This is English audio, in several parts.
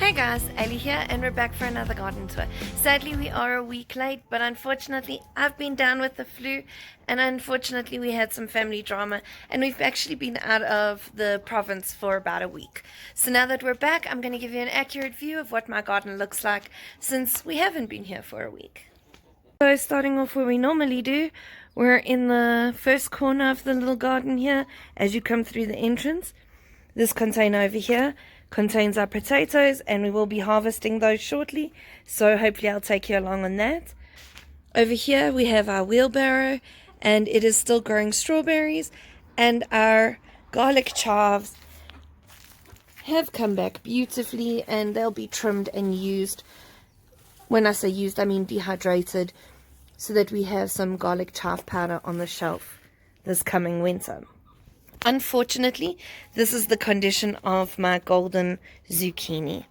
Hey guys, Ellie here, and we're back for another garden tour. Sadly, we are a week late, but unfortunately, I've been down with the flu, and unfortunately, we had some family drama, and we've actually been out of the province for about a week. So now that we're back, I'm going to give you an accurate view of what my garden looks like since we haven't been here for a week. So starting off where we normally do, we're in the first corner of the little garden here as you come through the entrance. This container over here contains our potatoes, and we will be harvesting those shortly, so hopefully I'll take you along on that. Over here we have our wheelbarrow, and it is still growing strawberries, and our garlic chives have come back beautifully, and they'll be trimmed and used. When I say used, I mean dehydrated, so that we have some garlic chive powder on the shelf this coming winter. Unfortunately, this is the condition of my golden zucchini.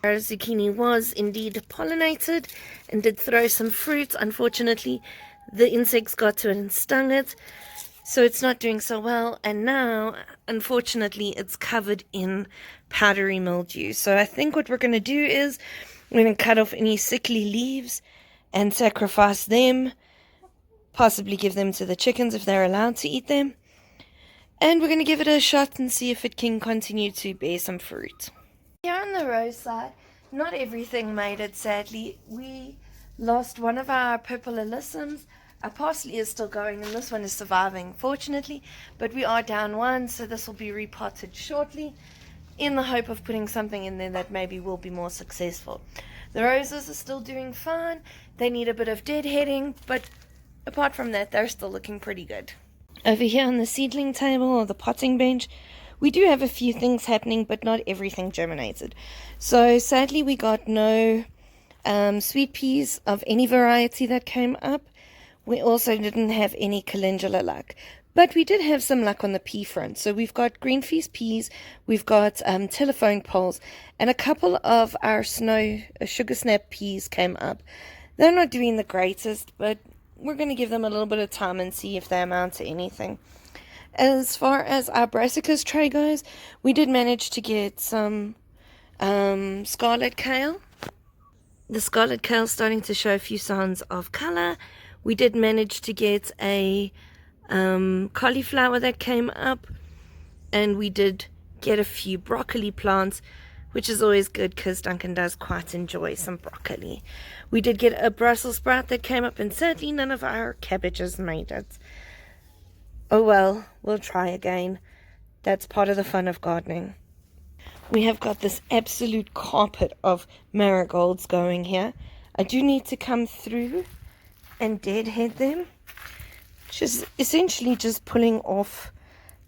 Our zucchini was indeed pollinated and did throw some fruit. Unfortunately, the insects got to it and stung it, so it's not doing so well. And now, unfortunately, it's covered in powdery mildew. So I think what we're going to do is we're going to cut off any sickly leaves and sacrifice them, possibly give them to the chickens if they're allowed to eat them. And we're going to give it a shot and see if it can continue to bear some fruit. Here on the roadside, not everything made it, sadly. We lost one of our purple alyssums. Our parsley is still going, and this one is surviving, fortunately. But we are down one, so this will be repotted shortly, in the hope of putting something in there that maybe will be more successful. The roses are still doing fine. They need a bit of deadheading, but apart from that, they're still looking pretty good. Over here on the seedling table, or the potting bench, we do have a few things happening, but not everything germinated. So sadly, we got no sweet peas of any variety that came up. We also didn't have any calendula luck, but we did have some luck on the pea front. So we've got green feast peas, we've got telephone poles, and a couple of our sugar snap peas came up. They're not doing the greatest, but we're going to give them a little bit of time and see if they amount to anything. As far as our brassicas tray goes, we did manage to get some scarlet kale. The scarlet kale is starting to show a few signs of color. We did manage to get a cauliflower that came up, and we did get a few broccoli plants, which is always good because Duncan does quite enjoy some broccoli. We did get a Brussels sprout that came up, and sadly none of our cabbages made it. Oh well, we'll try again. That's part of the fun of gardening. We have got this absolute carpet of marigolds going here. I do need to come through and deadhead them, which is essentially just pulling off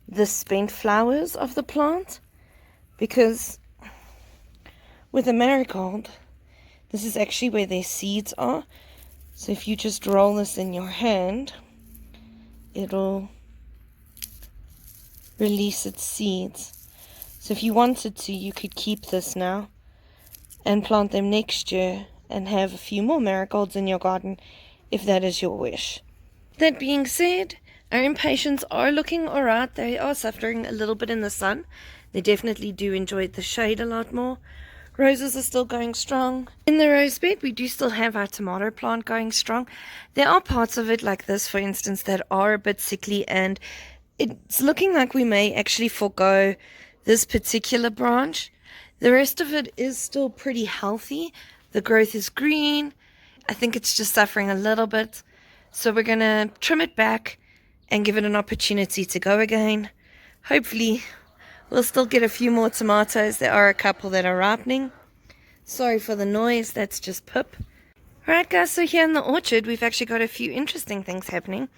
the spent flowers of the plant, because with a marigold, this is actually where their seeds are. So if you just roll this in your hand, it'll release its seeds. So if you wanted to, you could keep this now and plant them next year and have a few more marigolds in your garden, if that is your wish. That being said, our impatiens are looking alright. They are suffering a little bit in the sun. They definitely do enjoy the shade a lot more. Roses are still going strong. In the rose bed, we do still have our tomato plant going strong. There are parts of it, like this, for instance, that are a bit sickly, and it's looking like we may actually forego this particular branch. The rest of it is still pretty healthy. The growth is green. I think it's just suffering a little bit. So we're going to trim it back and give it an opportunity to go again. Hopefully we'll still get a few more tomatoes. There are a couple that are ripening. Sorry for the noise, that's just Pip. Alright guys, so here in the orchard we've actually got a few interesting things happening.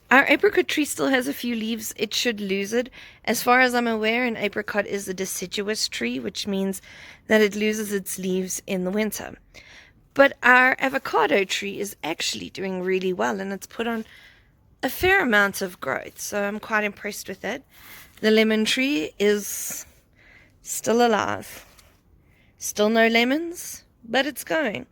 Our apricot tree still has a few leaves. It should lose it. As far as I'm aware, an apricot is a deciduous tree, which means that it loses its leaves in the winter. But our avocado tree is actually doing really well, and it's put on a fair amount of growth, so I'm quite impressed with it. The lemon tree is still alive. Still no lemons, but it's going.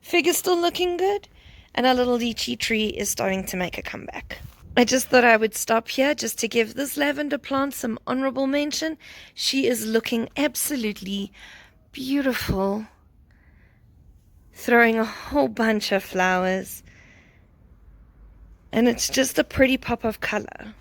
Fig is still looking good, and our little lychee tree is starting to make a comeback. I just thought I would stop here just to give this lavender plant some honorable mention. She is looking absolutely beautiful, throwing a whole bunch of flowers, and it's just a pretty pop of color.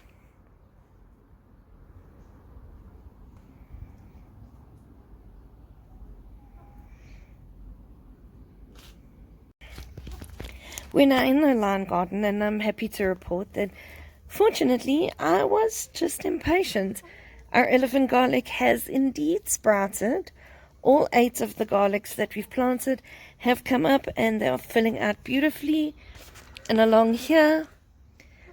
We're now in the lawn garden, and I'm happy to report that fortunately I was just impatient. Our elephant garlic has indeed sprouted. All 8 of the garlics that we've planted have come up, and they are filling out beautifully. And along here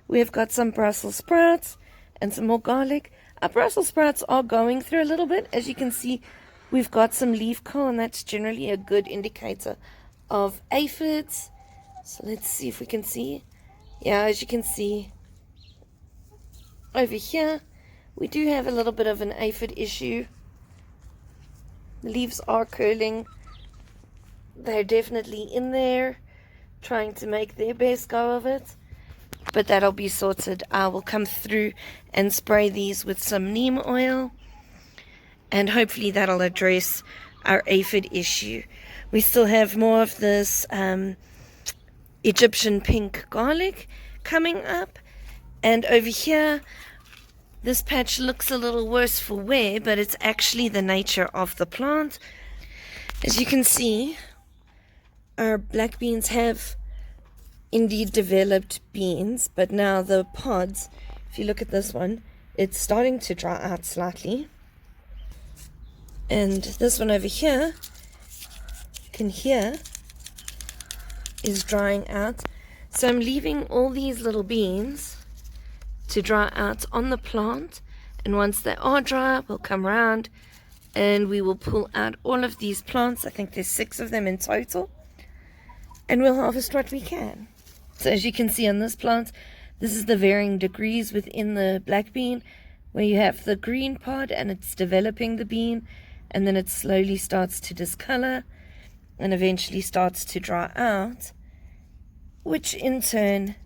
we've got some Brussels sprouts and some more garlic. Our Brussels sprouts are going through a little bit. As you can see, we've got some leaf curl, and that's generally a good indicator of aphids. So let's see if we can see. Yeah, as you can see over here, we do have a little bit of an aphid issue. The leaves are curling. They're definitely in there, trying to make their best go of it. But that'll be sorted. I will come through and spray these with some neem oil, and hopefully that'll address our aphid issue. We still have more of this Egyptian pink garlic coming up, and over here this patch looks a little worse for wear, but it's actually the nature of the plant. As you can see, our black beans have indeed developed beans, but now the pods, if you look at this one, it's starting to dry out slightly, and this one over here, you can hear, is drying out. So I'm leaving all these little beans to dry out on the plant, and once they are dry, we'll come around and we will pull out all of these plants. I think there's 6 of them in total, and we'll harvest what we can. So as you can see on this plant, this is the varying degrees within the black bean, where you have the green pod and it's developing the bean, and then it slowly starts to discolor and eventually starts to dry out, which in turn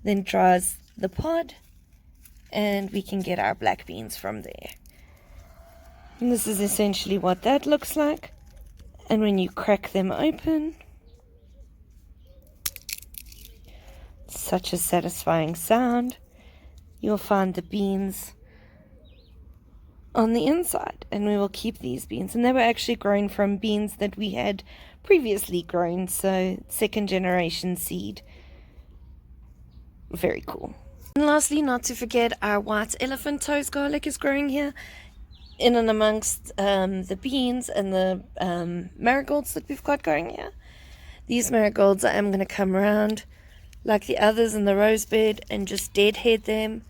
then dries the pod, and we can get our black beans from there. And this is essentially what that looks like. And when you crack them open, such a satisfying sound. You'll find the beans on the inside, and we will keep these beans, and they were actually grown from beans that we had previously grown, so 2nd generation seed. Very cool. And lastly, not to forget, our white elephant toes garlic is growing here in and amongst the beans and the marigolds that we've got going here. These marigolds, I am going to come around like the others in the rose bed and just deadhead them.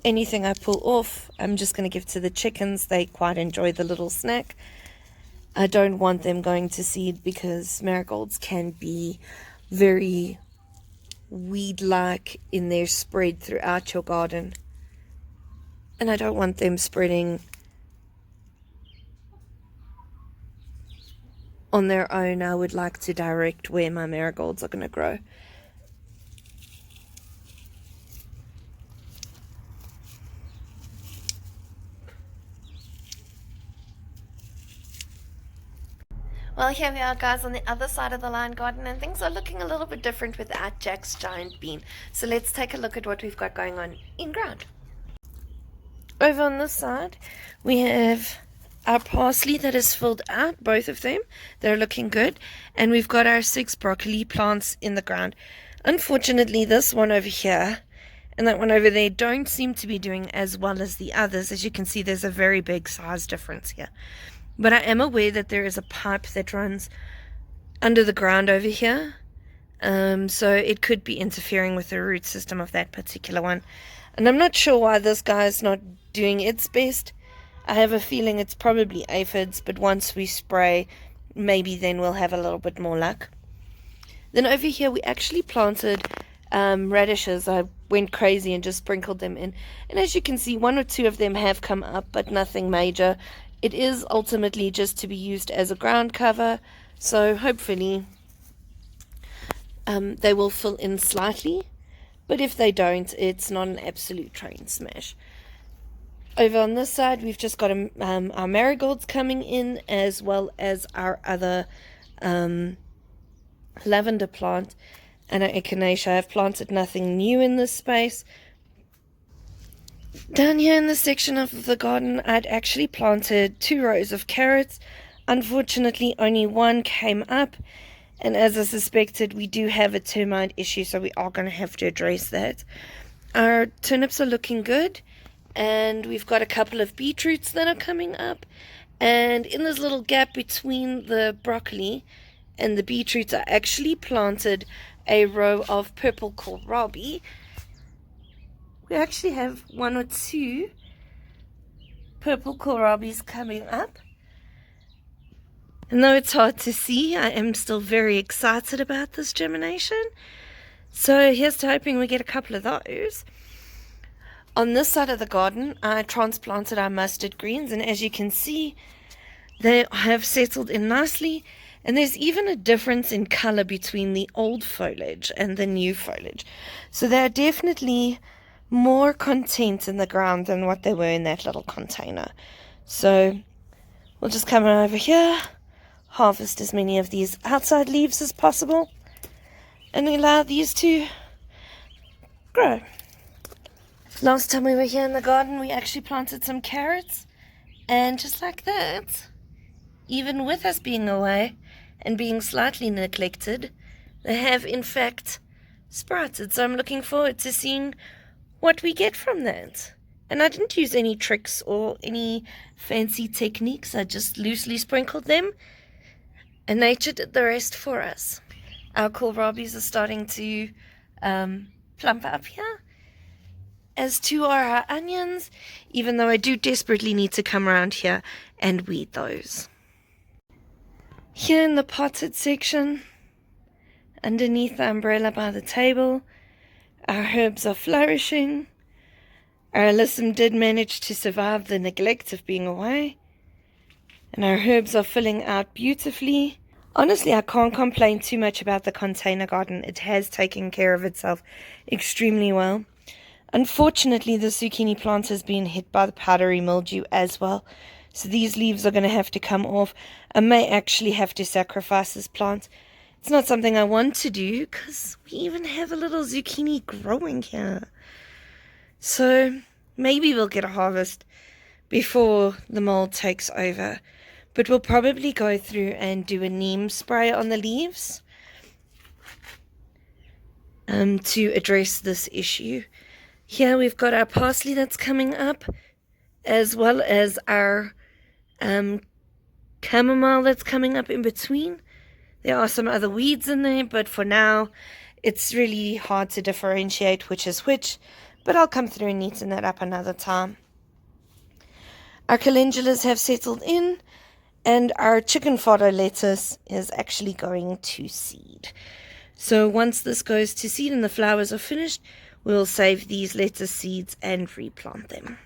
Anything I pull off, I'm just going to give to the chickens. They quite enjoy the little snack. I don't want them going to seed because marigolds can be very weed-like in their spread throughout your garden. And I don't want them spreading on their own. I would like to direct where my marigolds are going to grow. Well, here we are, guys, on the other side of the line garden, and things are looking a little bit different without Jack's giant bean. So let's take a look at what we've got going on in ground. Over on this side, we have our parsley that is filled out, both of them. They're looking good. And we've got our 6 broccoli plants in the ground. Unfortunately, this one over here and that one over there don't seem to be doing as well as the others. As you can see, there's a very big size difference here. But I am aware that there is a pipe that runs under the ground over here. So it could be interfering with the root system of that particular one. And I'm not sure why this guy is not doing its best. I have a feeling it's probably aphids, but once we spray, maybe then we'll have a little bit more luck. Then over here we actually planted radishes. I went crazy and just sprinkled them in. And as you can see, 1 or 2 of them have come up, but nothing major. It is ultimately just to be used as a ground cover, so hopefully they will fill in slightly, but if they don't, it's not an absolute train smash. Over on this side, we've just got our marigolds coming in, as well as our other lavender plant and our echinacea. I've planted nothing new in this space. Down here in this section of the garden, I'd actually planted 2 rows of carrots. Unfortunately, only one came up, and as I suspected, we do have a termite issue, so we are going to have to address that. Our turnips are looking good, and we've got a couple of beetroots that are coming up, and in this little gap between the broccoli and the beetroots, I actually planted a row of purple kohlrabi. We actually have 1 or 2 purple kohlrabis coming up. And though it's hard to see, I am still very excited about this germination. So here's to hoping we get a couple of those. On this side of the garden, I transplanted our mustard greens, and as you can see, they have settled in nicely. And there's even a difference in color between the old foliage and the new foliage. So they're definitely more content in the ground than what they were in that little container. So we'll just come over here, harvest as many of these outside leaves as possible, and allow these to grow. Last time we were here in the garden, we actually planted some carrots, and just like that, even with us being away and being slightly neglected, they have in fact sprouted. So I'm looking forward to seeing what we get from that. And I didn't use any tricks or any fancy techniques. I just loosely sprinkled them, and nature did the rest for us. Our kohlrabis are starting to plump up here, as too are our onions, even though I do desperately need to come around here and weed those. Here in the potted section, underneath the umbrella by the table, our herbs are flourishing. Our alyssum did manage to survive the neglect of being away, and our herbs are filling out beautifully. Honestly, I can't complain too much about the container garden. It has taken care of itself extremely well. Unfortunately, the zucchini plant has been hit by the powdery mildew as well, so these leaves are going to have to come off. I may actually have to sacrifice this plant. It's not something I want to do, because we even have a little zucchini growing here. So maybe we'll get a harvest before the mold takes over. But we'll probably go through and do a neem spray on the leaves to address this issue. Here we've got our parsley that's coming up, as well as our chamomile that's coming up in between. There are some other weeds in there, but for now, it's really hard to differentiate which is which, but I'll come through and neaten that up another time. Our calendulas have settled in, and our chicken fodder lettuce is actually going to seed. So once this goes to seed and the flowers are finished, we'll save these lettuce seeds and replant them.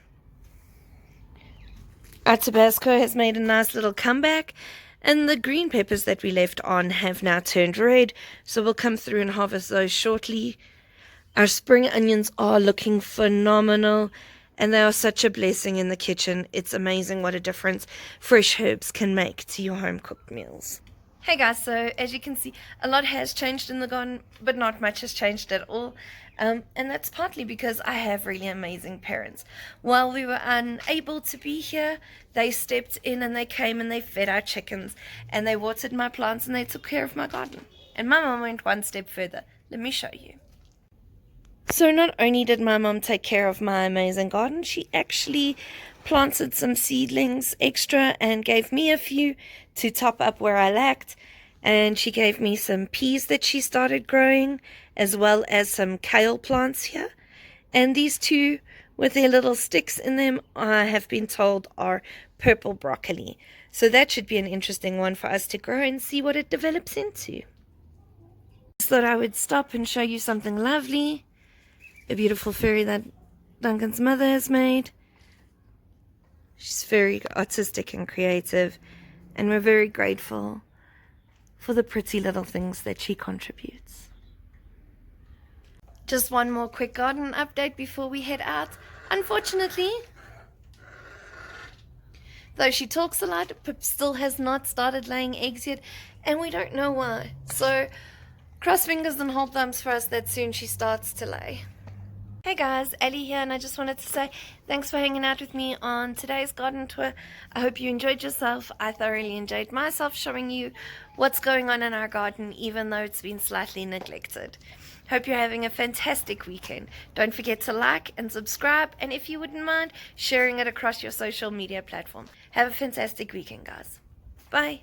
Our Tabasco has made a nice little comeback, and the green peppers that we left on have now turned red, so we'll come through and harvest those shortly. Our spring onions are looking phenomenal, and they are such a blessing in the kitchen. It's amazing what a difference fresh herbs can make to your home-cooked meals. Hey guys, so as you can see, a lot has changed in the garden, but not much has changed at all. And that's partly because I have really amazing parents. While we were unable to be here, they stepped in and they came and they fed our chickens, and they watered my plants, and they took care of my garden. And my mom went one step further. Let me show you. So not only did my mom take care of my amazing garden, she actually planted some seedlings extra and gave me a few to top up where I lacked. And she gave me some peas that she started growing, as well as some kale plants here. And these two, with their little sticks in them, I have been told are purple broccoli. So that should be an interesting one for us to grow and see what it develops into. Just thought I would stop and show you something lovely. A beautiful fairy that Duncan's mother has made. She's very artistic and creative, and we're very grateful for the pretty little things that she contributes. Just one more quick garden update before we head out. Unfortunately, Though she talks a lot, Pip still has not started laying eggs yet, and we don't know why. So, cross fingers and hold thumbs for us that soon she starts to lay. Hey guys, Ellie here, and I just wanted to say thanks for hanging out with me on today's garden tour. I hope you enjoyed yourself. I thoroughly enjoyed myself showing you what's going on in our garden, even though it's been slightly neglected. Hope you're having a fantastic weekend. Don't forget to like and subscribe, and if you wouldn't mind, sharing it across your social media platform. Have a fantastic weekend, guys. Bye.